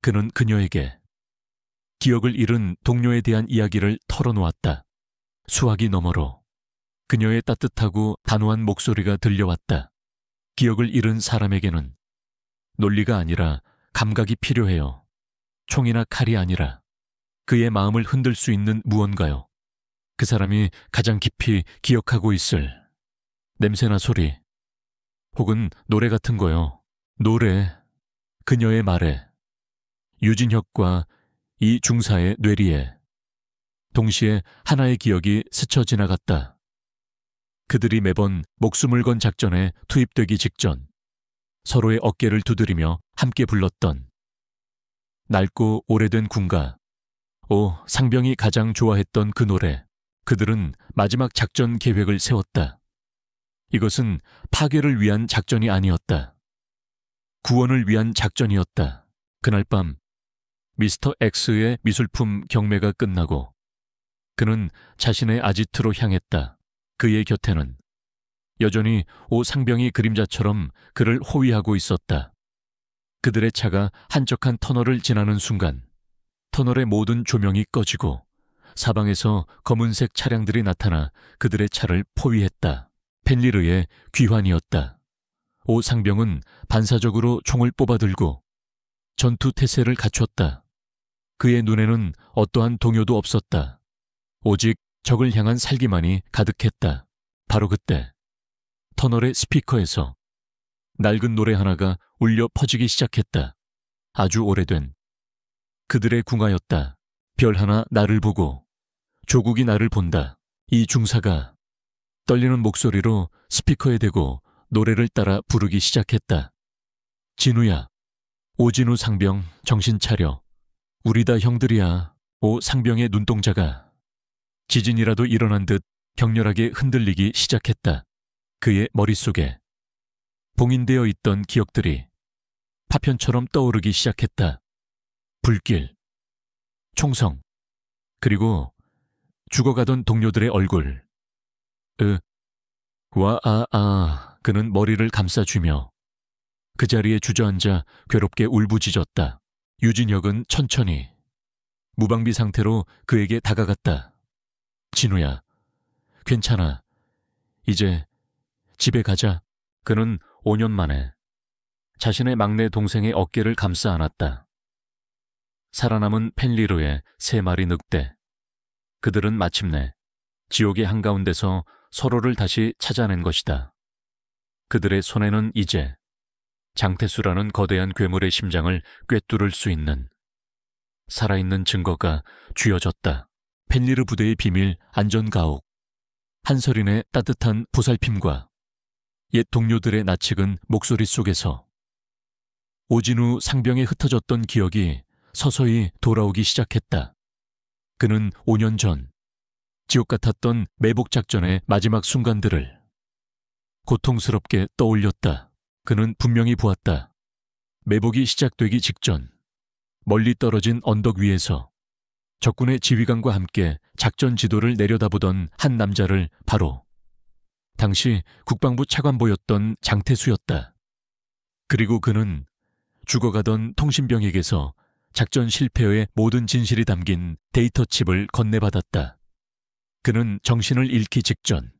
그는 그녀에게 기억을 잃은 동료에 대한 이야기를 털어놓았다. 수화기 너머로 그녀의 따뜻하고 단호한 목소리가 들려왔다. 기억을 잃은 사람에게는 논리가 아니라 감각이 필요해요. 총이나 칼이 아니라 그의 마음을 흔들 수 있는 무언가요. 그 사람이 가장 깊이 기억하고 있을 냄새나 소리, 혹은 노래 같은 거요. 노래, 그녀의 말에, 유진혁과 이 중사의 뇌리에 동시에 하나의 기억이 스쳐 지나갔다. 그들이 매번 목숨을 건 작전에 투입되기 직전 서로의 어깨를 두드리며 함께 불렀던 낡고 오래된 군가, 오 상병이 가장 좋아했던 그 노래. 그들은 마지막 작전 계획을 세웠다. 이것은 파괴를 위한 작전이 아니었다. 구원을 위한 작전이었다. 그날 밤 미스터 X의 미술품 경매가 끝나고 그는 자신의 아지트로 향했다. 그의 곁에는 여전히 오 상병이 그림자처럼 그를 호위하고 있었다. 그들의 차가 한적한 터널을 지나는 순간 터널의 모든 조명이 꺼지고 사방에서 검은색 차량들이 나타나 그들의 차를 포위했다. 펜리르의 귀환이었다. 오 상병은 반사적으로 총을 뽑아들고 전투 태세를 갖췄다. 그의 눈에는 어떠한 동요도 없었다. 오직 적을 향한 살기만이 가득했다. 바로 그때 터널의 스피커에서 낡은 노래 하나가 울려 퍼지기 시작했다. 아주 오래된 그들의 궁하였다. 별 하나 나를 보고 조국이 나를 본다. 이 중사가 떨리는 목소리로 스피커에 대고 노래를 따라 부르기 시작했다. 진우야, 오진우 상병 정신 차려. 우리 다 형들이야. 오 상병의 눈동자가 지진이라도 일어난 듯 격렬하게 흔들리기 시작했다. 그의 머릿속에 봉인되어 있던 기억들이 파편처럼 떠오르기 시작했다. 불길, 총성, 그리고 죽어가던 동료들의 얼굴. 그는 머리를 감싸쥐며 그 자리에 주저앉아 괴롭게 울부짖었다. 유진혁은 천천히 무방비 상태로 그에게 다가갔다. 진우야, 괜찮아. 이제 집에 가자. 그는 5년 만에 자신의 막내 동생의 어깨를 감싸 안았다. 살아남은 펜리르의 3마리 늑대. 그들은 마침내 지옥의 한가운데서 서로를 다시 찾아낸 것이다. 그들의 손에는 이제 장태수라는 거대한 괴물의 심장을 꿰뚫을 수 있는 살아있는 증거가 쥐어졌다. 펜리르 부대의 비밀 안전가옥. 한설인의 따뜻한 보살핌과 옛 동료들의 나측은 목소리 속에서 오진우 상병에 흩어졌던 기억이 서서히 돌아오기 시작했다. 그는 5년 전 지옥 같았던 매복작전의 마지막 순간들을 고통스럽게 떠올렸다. 그는 분명히 보았다. 매복이 시작되기 직전 멀리 떨어진 언덕 위에서 적군의 지휘관과 함께 작전 지도를 내려다보던 한 남자를 바로 당시 국방부 차관보였던 장태수였다. 그리고 그는 죽어가던 통신병에게서 작전 실패의 모든 진실이 담긴 데이터 칩을 건네받았다. 그는 정신을 잃기 직전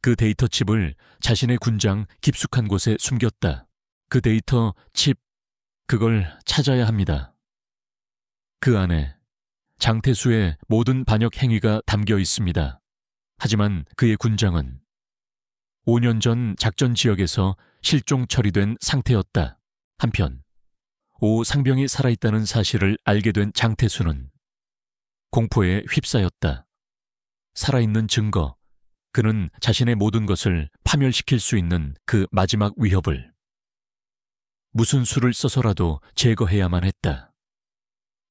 그 데이터 칩을 자신의 군장 깊숙한 곳에 숨겼다. 그 데이터 칩, 그걸 찾아야 합니다. 그 안에 장태수의 모든 반역 행위가 담겨 있습니다. 하지만 그의 군장은 5년 전 작전 지역에서 실종 처리된 상태였다. 한편 오 상병이 살아있다는 사실을 알게 된 장태수는 공포에 휩싸였다. 살아있는 증거, 그는 자신의 모든 것을 파멸시킬 수 있는 그 마지막 위협을 무슨 수를 써서라도 제거해야만 했다.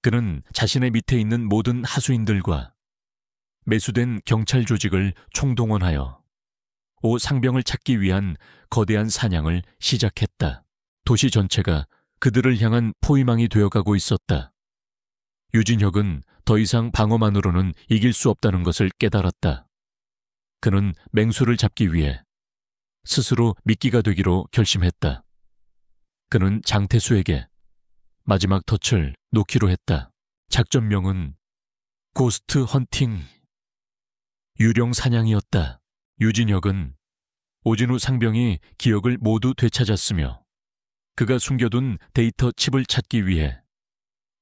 그는 자신의 밑에 있는 모든 하수인들과 매수된 경찰 조직을 총동원하여 오 상병을 찾기 위한 거대한 사냥을 시작했다. 도시 전체가 그들을 향한 포위망이 되어가고 있었다. 유진혁은 더 이상 방어만으로는 이길 수 없다는 것을 깨달았다. 그는 맹수를 잡기 위해 스스로 미끼가 되기로 결심했다. 그는 장태수에게 마지막 덫을 놓기로 했다. 작전명은 고스트 헌팅, 유령 사냥이었다. 유진혁은 오진우 상병이 기억을 모두 되찾았으며 그가 숨겨둔 데이터 칩을 찾기 위해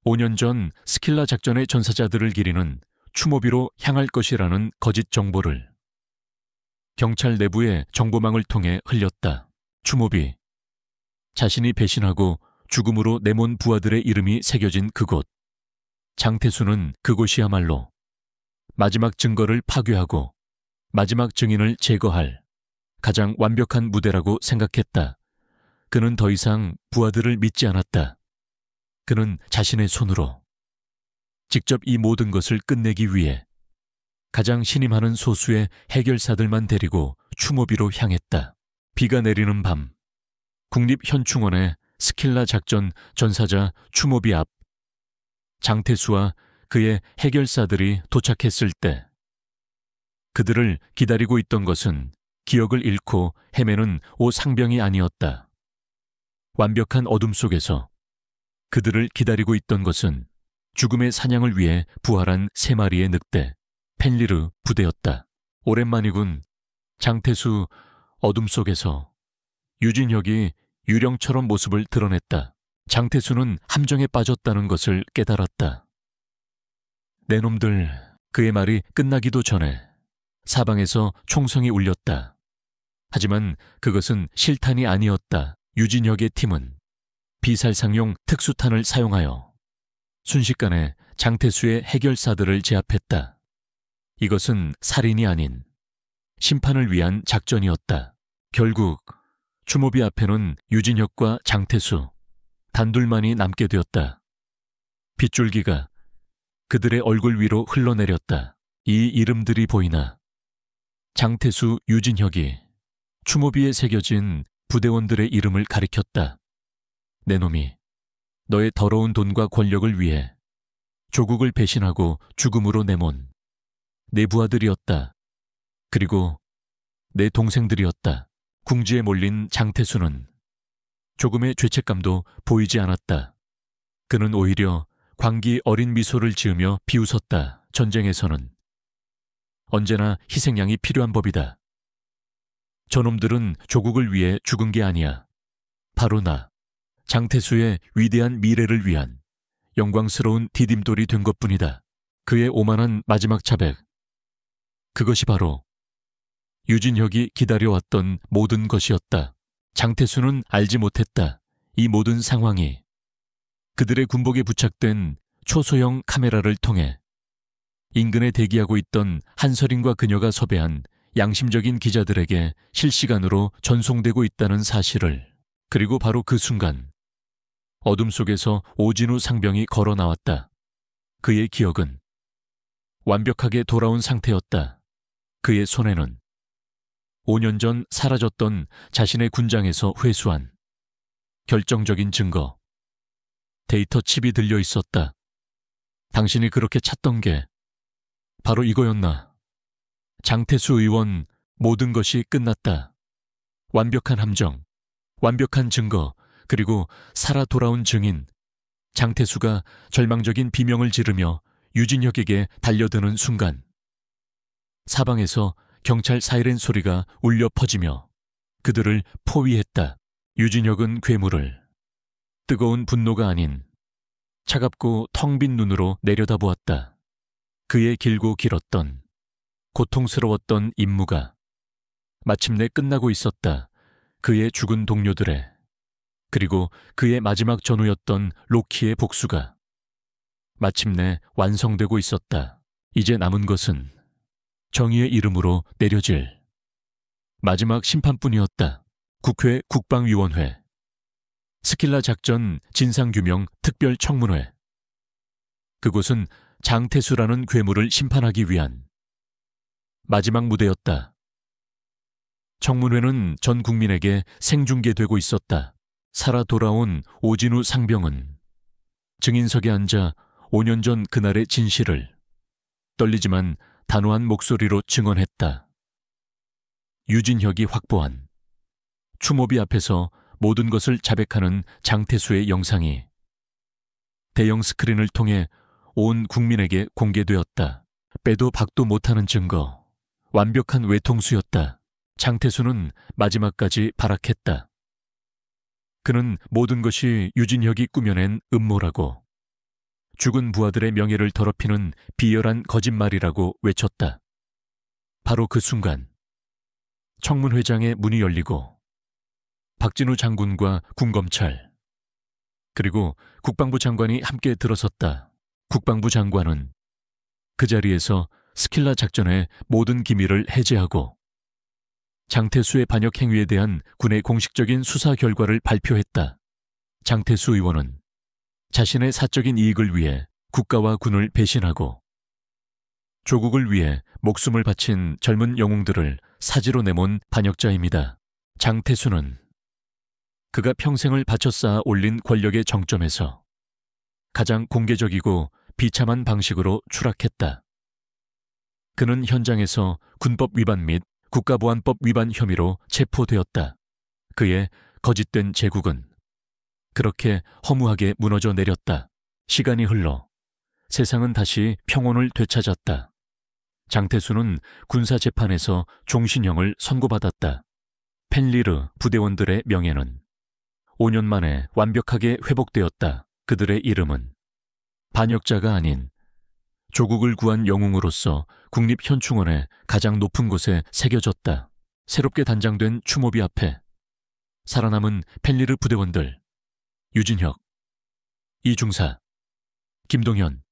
5년 전 스킬라 작전의 전사자들을 기리는 추모비로 향할 것이라는 거짓 정보를 경찰 내부의 정보망을 통해 흘렸다. 추모비, 자신이 배신하고 죽음으로 내몬 부하들의 이름이 새겨진 그곳. 장태수는 그곳이야말로 마지막 증거를 파괴하고 마지막 증인을 제거할 가장 완벽한 무대라고 생각했다. 그는 더 이상 부하들을 믿지 않았다. 그는 자신의 손으로 직접 이 모든 것을 끝내기 위해 가장 신임하는 소수의 해결사들만 데리고 추모비로 향했다. 비가 내리는 밤, 국립현충원의 스킬라 작전 전사자 추모비 앞, 장태수와 그의 해결사들이 도착했을 때 그들을 기다리고 있던 것은 기억을 잃고 헤매는 오 상병이 아니었다. 완벽한 어둠 속에서 그들을 기다리고 있던 것은 죽음의 사냥을 위해 부활한 3마리의 늑대, 펜리르 부대였다. 오랜만이군. 장태수. 어둠 속에서 유진혁이 유령처럼 모습을 드러냈다. 장태수는 함정에 빠졌다는 것을 깨달았다. 내 놈들. 그의 말이 끝나기도 전에 사방에서 총성이 울렸다. 하지만 그것은 실탄이 아니었다. 유진혁의 팀은 비살상용 특수탄을 사용하여 순식간에 장태수의 해결사들을 제압했다. 이것은 살인이 아닌 심판을 위한 작전이었다. 결국 추모비 앞에는 유진혁과 장태수 단둘만이 남게 되었다. 빗줄기가 그들의 얼굴 위로 흘러내렸다. 이 이름들이 보이나? 장태수, 유진혁이 추모비에 새겨진 부대원들의 이름을 가리켰다. 내 놈이 너의 더러운 돈과 권력을 위해 조국을 배신하고 죽음으로 내몬 내 부하들이었다. 그리고 내 동생들이었다. 궁지에 몰린 장태수는 조금의 죄책감도 보이지 않았다. 그는 오히려 광기 어린 미소를 지으며 비웃었다. 전쟁에서는 언제나 희생양이 필요한 법이다. 저놈들은 조국을 위해 죽은 게 아니야. 바로 나, 장태수의 위대한 미래를 위한 영광스러운 디딤돌이 된 것뿐이다. 그의 오만한 마지막 자백. 그것이 바로 유진혁이 기다려왔던 모든 것이었다. 장태수는 알지 못했다. 이 모든 상황이 그들의 군복에 부착된 초소형 카메라를 통해 인근에 대기하고 있던 한서린과 그녀가 섭외한 양심적인 기자들에게 실시간으로 전송되고 있다는 사실을. 그리고 바로 그 순간 어둠 속에서 오진우 상병이 걸어 나왔다. 그의 기억은 완벽하게 돌아온 상태였다. 그의 손에는 5년 전 사라졌던 자신의 군장에서 회수한 결정적인 증거, 데이터 칩이 들려 있었다. 당신이 그렇게 찾던 게 바로 이거였나? 장태수 의원, 모든 것이 끝났다. 완벽한 함정, 완벽한 증거, 그리고 살아 돌아온 증인. 장태수가 절망적인 비명을 지르며 유진혁에게 달려드는 순간 사방에서 경찰 사이렌 소리가 울려 퍼지며 그들을 포위했다. 유진혁은 괴물을 뜨거운 분노가 아닌 차갑고 텅 빈 눈으로 내려다보았다. 그의 길고 길었던 고통스러웠던 임무가 마침내 끝나고 있었다. 그의 죽은 동료들의, 그리고 그의 마지막 전우였던 로키의 복수가 마침내 완성되고 있었다. 이제 남은 것은 정의의 이름으로 내려질 마지막 심판뿐이었다. 국회 국방위원회, 스킬라 작전 진상규명 특별청문회. 그곳은 장태수라는 괴물을 심판하기 위한 마지막 무대였다. 청문회는 전 국민에게 생중계되고 있었다. 살아 돌아온 오진우 상병은 증인석에 앉아 5년 전 그날의 진실을 떨리지만 단호한 목소리로 증언했다. 유진혁이 확보한 추모비 앞에서 모든 것을 자백하는 장태수의 영상이 대형 스크린을 통해 온 국민에게 공개되었다. 빼도 박도 못하는 증거, 완벽한 외통수였다. 장태수는 마지막까지 발악했다. 그는 모든 것이 유진혁이 꾸며낸 음모라고, 죽은 부하들의 명예를 더럽히는 비열한 거짓말이라고 외쳤다. 바로 그 순간 청문회장의 문이 열리고 박진우 장군과 군검찰, 그리고 국방부 장관이 함께 들어섰다. 국방부 장관은 그 자리에서 스킬라 작전의 모든 기밀을 해제하고 장태수의 반역 행위에 대한 군의 공식적인 수사 결과를 발표했다. 장태수 의원은 자신의 사적인 이익을 위해 국가와 군을 배신하고 조국을 위해 목숨을 바친 젊은 영웅들을 사지로 내몬 반역자입니다. 장태수는 그가 평생을 바쳐 쌓아 올린 권력의 정점에서 가장 공개적이고 비참한 방식으로 추락했다. 그는 현장에서 군법 위반 및 국가보안법 위반 혐의로 체포되었다. 그의 거짓된 제국은 그렇게 허무하게 무너져 내렸다. 시간이 흘러 세상은 다시 평온을 되찾았다. 장태수는 군사재판에서 종신형을 선고받았다. 펜리르 부대원들의 명예는 5년 만에 완벽하게 회복되었다. 그들의 이름은 반역자가 아닌 조국을 구한 영웅으로서 국립현충원의 가장 높은 곳에 새겨졌다. 새롭게 단장된 추모비 앞에 살아남은 펜리르 부대원들, 유진혁, 이중사, 김동현,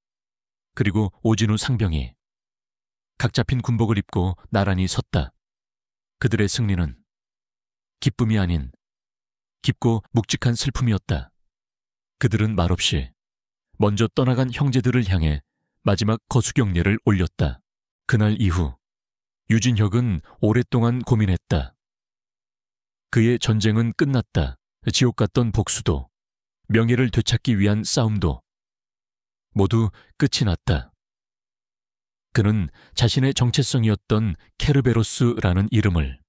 그리고 오진우 상병이 각 잡힌 군복을 입고 나란히 섰다. 그들의 승리는 기쁨이 아닌 깊고 묵직한 슬픔이었다. 그들은 말없이 먼저 떠나간 형제들을 향해 마지막 거수경례를 올렸다. 그날 이후 유진혁은 오랫동안 고민했다. 그의 전쟁은 끝났다. 지옥 같던 복수도, 명예를 되찾기 위한 싸움도 모두 끝이 났다. 그는 자신의 정체성이었던 케르베로스라는 이름을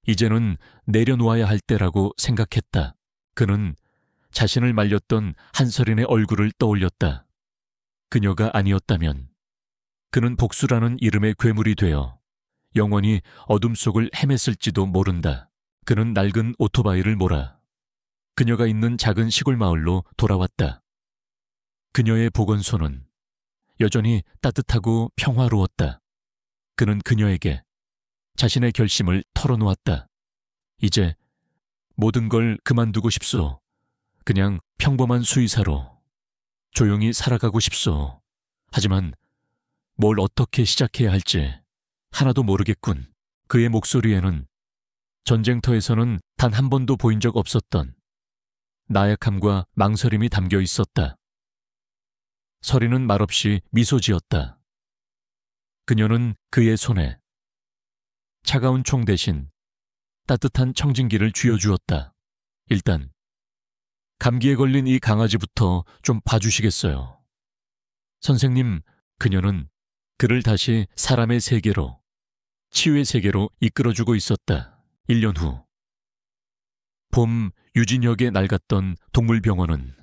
이제는 내려놓아야 할 때라고 생각했다. 그는 자신을 말렸던 한서린의 얼굴을 떠올렸다. 그녀가 아니었다면 그는 복수라는 이름의 괴물이 되어 영원히 어둠 속을 헤맸을지도 모른다. 그는 낡은 오토바이를 몰아 그녀가 있는 작은 시골 마을로 돌아왔다. 그녀의 보건소는 여전히 따뜻하고 평화로웠다. 그는 그녀에게 자신의 결심을 털어놓았다. 이제 모든 걸 그만두고 싶소. 그냥 평범한 수의사로 조용히 살아가고 싶소. 하지만 뭘 어떻게 시작해야 할지 하나도 모르겠군. 그의 목소리에는 전쟁터에서는 단 한 번도 보인 적 없었던 나약함과 망설임이 담겨 있었다. 서리는 말없이 미소 지었다. 그녀는 그의 손에 차가운 총 대신 따뜻한 청진기를 쥐어주었다. 일단 감기에 걸린 이 강아지부터 좀 봐주시겠어요. 선생님, 그녀는 그를 다시 사람의 세계로, 치유의 세계로 이끌어주고 있었다. 1년 후 봄 유진혁에 낡았던 동물병원은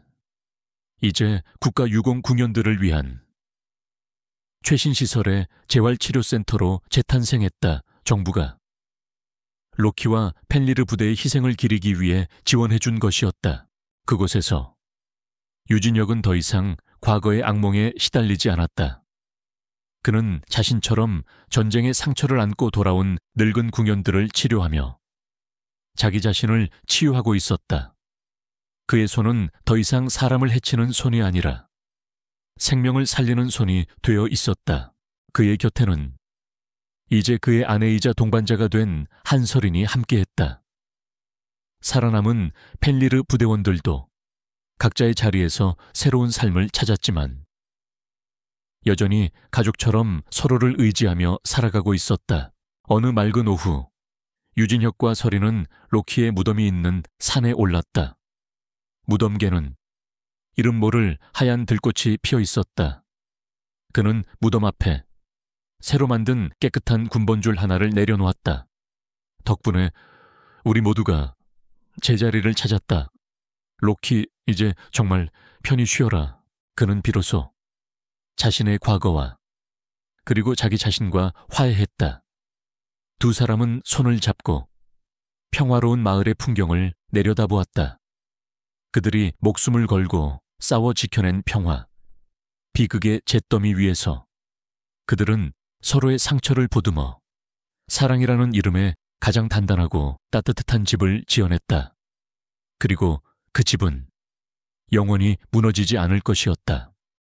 이제 국가유공궁연들을 위한 최신 시설의 재활치료센터로 재탄생했다. 정부가 로키와 펜리르 부대의 희생을 기리기 위해 지원해준 것이었다. 그곳에서 유진혁은 더 이상 과거의 악몽에 시달리지 않았다. 그는 자신처럼 전쟁의 상처를 안고 돌아온 늙은 궁연들을 치료하며 자기 자신을 치유하고 있었다. 그의 손은 더 이상 사람을 해치는 손이 아니라 생명을 살리는 손이 되어 있었다. 그의 곁에는 이제 그의 아내이자 동반자가 된 한서린이 함께했다. 살아남은 펜리르 부대원들도 각자의 자리에서 새로운 삶을 찾았지만 여전히 가족처럼 서로를 의지하며 살아가고 있었다. 어느 맑은 오후 유진혁과 서리는 로키의 무덤이 있는 산에 올랐다. 무덤계는 이름 모를 하얀 들꽃이 피어 있었다. 그는 무덤 앞에 새로 만든 깨끗한 군번줄 하나를 내려놓았다. 덕분에 우리 모두가 제자리를 찾았다. 로키, 이제 정말 편히 쉬어라. 그는 비로소 자신의 과거와 그리고 자기 자신과 화해했다. 두 사람은 손을 잡고 평화로운 마을의 풍경을 내려다보았다. 그들이 목숨을 걸고 싸워 지켜낸 평화, 비극의 잿더미 위에서 그들은 서로의 상처를 보듬어 사랑이라는 이름의 가장 단단하고 따뜻한 집을 지어냈다. 그리고 그 집은 영원히 무너지지 않을 것이었다.